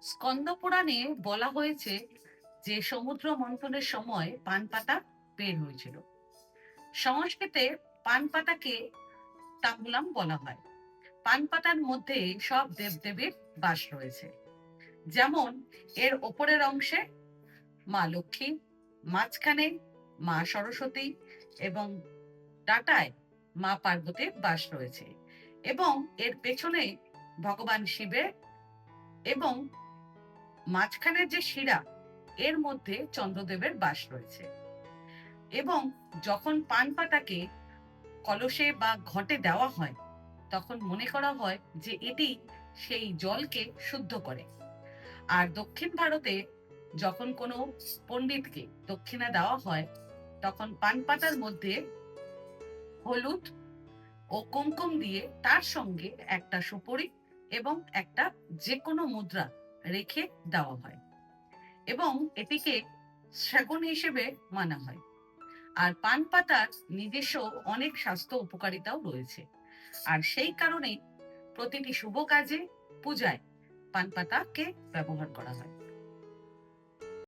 স্কন্দ পুরাণে বলা হয়েছে যে সমুদ্র মন্থনের সময় পান পাতা বের হয়েছিল। সংস্কৃতে পান পাতাকে তাম্বুলাম বলা হয়। পান পাতার মধ্যে সব দেবদেবীর বাস রয়েছে। যেমন এর ওপরের অংশে মা লক্ষ্মী, মাঝখানে মা সরস্বতী এবং ডাটায় মা পার্বতীর বাস রয়েছে, এবং এর পেছনে ভগবান শিবের, এবং মাঝখানের যে শিরা এর মধ্যে চন্দ্রদেবের বাস রয়েছে। এবং যখন পান পাতাকে কলসে বা ঘটে দেওয়া হয়, তখন মনে করা হয় যে এটি সেই জলকে শুদ্ধ করে। আর দক্ষিণ ভারতে যখন কোনো পণ্ডিতকে দক্ষিণা দেওয়া হয়, তখন পান পাতার মধ্যে হলুদ ও কুমকুম দিয়ে তার সঙ্গে একটা সুপরি এবং একটা যে কোনো মুদ্রা রেখে দেওয়া হয়, এবং এটিকে সেগুন হিসেবে মানা হয়। আর পান পাতার নিজস্ব অনেক স্বাস্থ্য উপকারিতাও রয়েছে। আর সেই কারণে প্রতিটি শুভ কাজে, পূজায় পান পাতাকে ব্যবহার করা হয়।